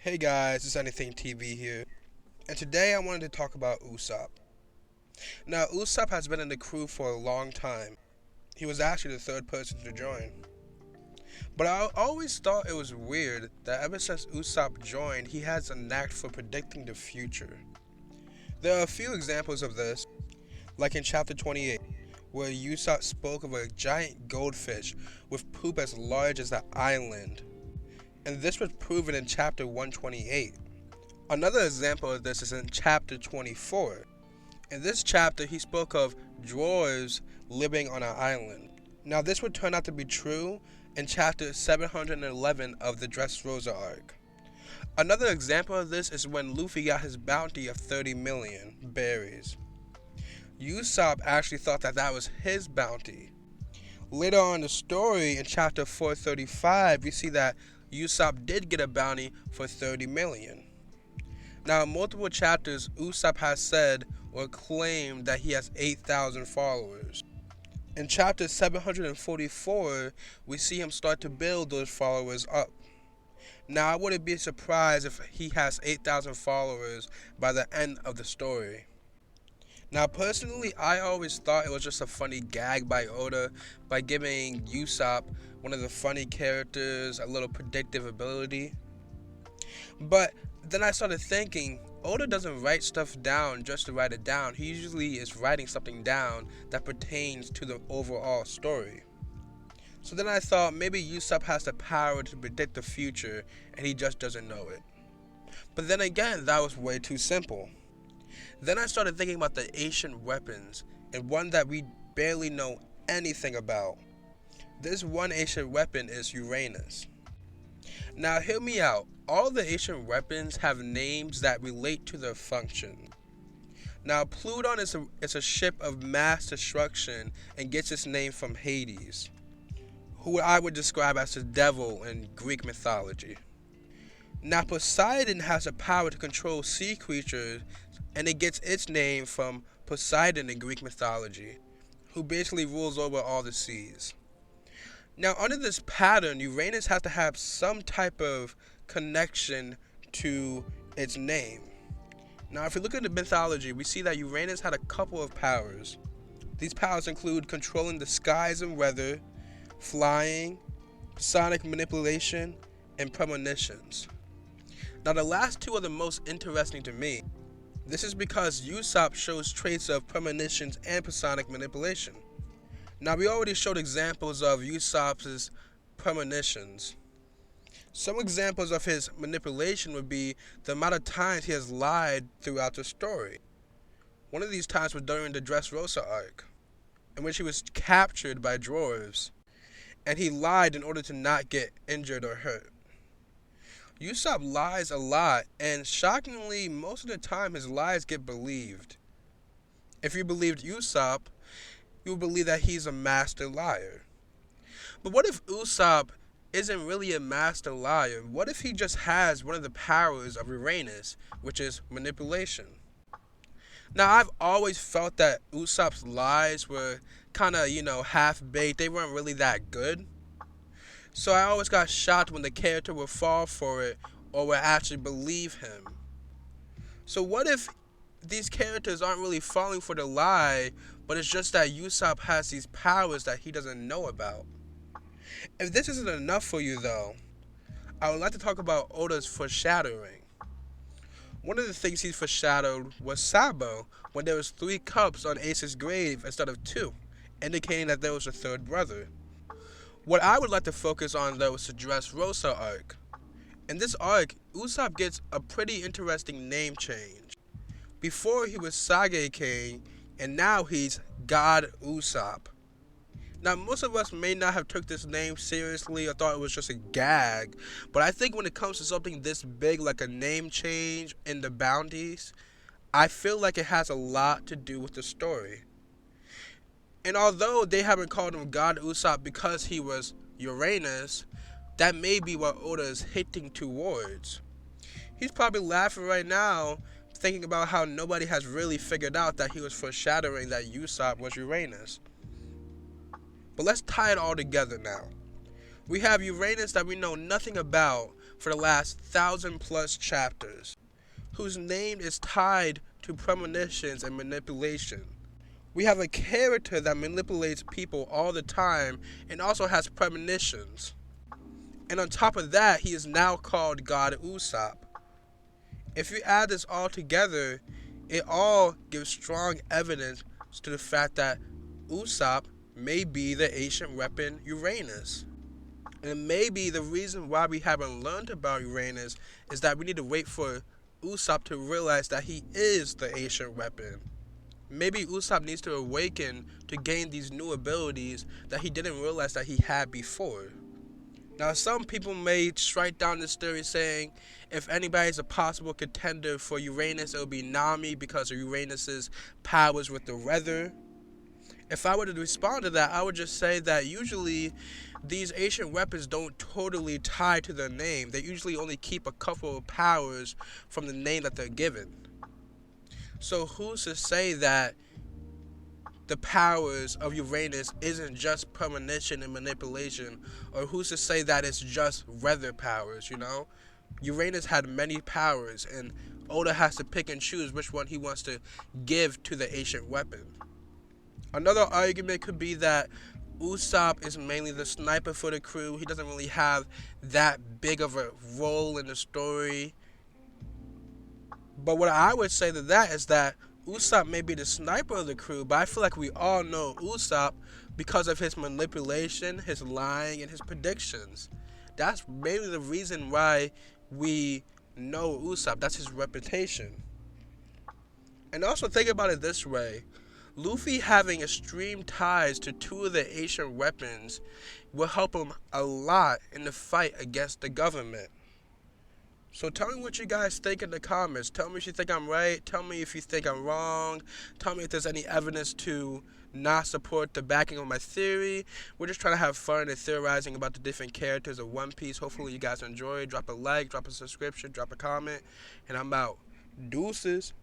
Hey guys, it's Anything TV here, and today I wanted to talk about Usopp. Now, Usopp has been in the crew for a long time. He was actually the third person to join. But I always thought it was weird that ever since Usopp joined, he has a knack for predicting the future. There are a few examples of this, like in chapter 28, where Usopp spoke of a giant goldfish with poop as large as an island, and this was proven in chapter 128. Another example of this is in chapter 24. In this chapter, he spoke of dwarves living on an island. Now, this would turn out to be true in chapter 711 of the Dressrosa arc. Another example of this is when Luffy got his bounty of 30 million berries. Usopp actually thought that that was his bounty. Later on in the story, in chapter 435, we see that Usopp did get a bounty for 30 million. Now, in multiple chapters, Usopp has said or claimed that he has 8,000 followers. In chapter 744, we see him start to build those followers up. Now, I wouldn't be surprised if he has 8,000 followers by the end of the story. Now, personally, I always thought it was just a funny gag by Oda by giving Usopp, one of the funny characters, a little predictive ability. But then I started thinking, Oda doesn't write stuff down just to write it down. He usually is writing something down that pertains to the overall story. So then I thought maybe Usopp has the power to predict the future and he just doesn't know it. But then again, that was way too simple. Then I started thinking about the ancient weapons, and one that we barely know anything about. This one ancient weapon is Uranus. Now hear me out. All the ancient weapons have names that relate to their function. Now Pluton is a ship of mass destruction and gets its name from Hades, who I would describe as the devil in Greek mythology. Now Poseidon has the power to control sea creatures, and it gets its name from Poseidon in Greek mythology, who basically rules over all the seas. Now, under this pattern, Uranus has to have some type of connection to its name. Now, if we look at the mythology, we see that Uranus had a couple of powers. These powers include controlling the skies and weather, flying, sonic manipulation, and premonitions. Now, the last two are the most interesting to me. This is because Usopp shows traits of premonitions and sonic manipulation. Now, we already showed examples of Usopp's premonitions. Some examples of his manipulation would be the amount of times he has lied throughout the story. One of these times was during the Dressrosa arc, in which he was captured by dwarves, and he lied in order to not get injured or hurt. Usopp lies a lot, and shockingly, most of the time his lies get believed. If you believed Usopp, you would believe that he's a master liar. But what if Usopp isn't really a master liar? What if he just has one of the powers of Uranus, which is manipulation? Now, I've always felt that Usopp's lies were kind of, half-baked. They weren't really that good. So I always got shocked when the character would fall for it or would actually believe him. So what if these characters aren't really falling for the lie, but it's just that Usopp has these powers that he doesn't know about? If this isn't enough for you though, I would like to talk about Oda's foreshadowing. One of the things he foreshadowed was Sabo, when there was 3 cups on Ace's grave instead of 2, indicating that there was a third brother. What I would like to focus on though is the Dressrosa arc. In this arc, Usopp gets a pretty interesting name change. Before he was Sage King, and now he's God Usopp. Now most of us may not have took this name seriously or thought it was just a gag, but I think when it comes to something this big like a name change in the bounties, I feel like it has a lot to do with the story. And although they haven't called him God Usopp because he was Uranus, that may be what Oda is hinting towards. He's probably laughing right now, thinking about how nobody has really figured out that he was foreshadowing that Usopp was Uranus. But let's tie it all together now. We have Uranus that we know nothing about, for the last 1,000+ chapters, whose name is tied to premonitions and manipulation. We have a character that manipulates people all the time and also has premonitions. And on top of that, he is now called God Usopp. If you add this all together, it all gives strong evidence to the fact that Usopp may be the ancient weapon Uranus. And maybe the reason why we haven't learned about Uranus is that we need to wait for Usopp to realize that he is the ancient weapon. Maybe Usopp needs to awaken to gain these new abilities that he didn't realize that he had before. Now, some people may strike down this theory saying if anybody is a possible contender for Uranus, it would be Nami because of Uranus's powers with the weather. If I were to respond to that, I would just say that usually these ancient weapons don't totally tie to their name. They usually only keep a couple of powers from the name that they're given. So who's to say that the powers of Uranus isn't just premonition and manipulation, or who's to say that it's just weather powers, you know? Uranus had many powers, and Oda has to pick and choose which one he wants to give to the ancient weapon. Another argument could be that Usopp is mainly the sniper for the crew. He doesn't really have that big of a role in the story. But what I would say to that is that Usopp may be the sniper of the crew, but I feel like we all know Usopp because of his manipulation, his lying, and his predictions. That's maybe the reason why we know Usopp. That's his reputation. And also think about it this way. Luffy having extreme ties to two of the ancient weapons will help him a lot in the fight against the government. So tell me what you guys think in the comments. Tell me if you think I'm right. Tell me if you think I'm wrong. Tell me if there's any evidence to not support the backing of my theory. We're just trying to have fun and theorizing about the different characters of One Piece. Hopefully you guys enjoy. Drop a like, drop a subscription, drop a comment, and I'm out. Deuces.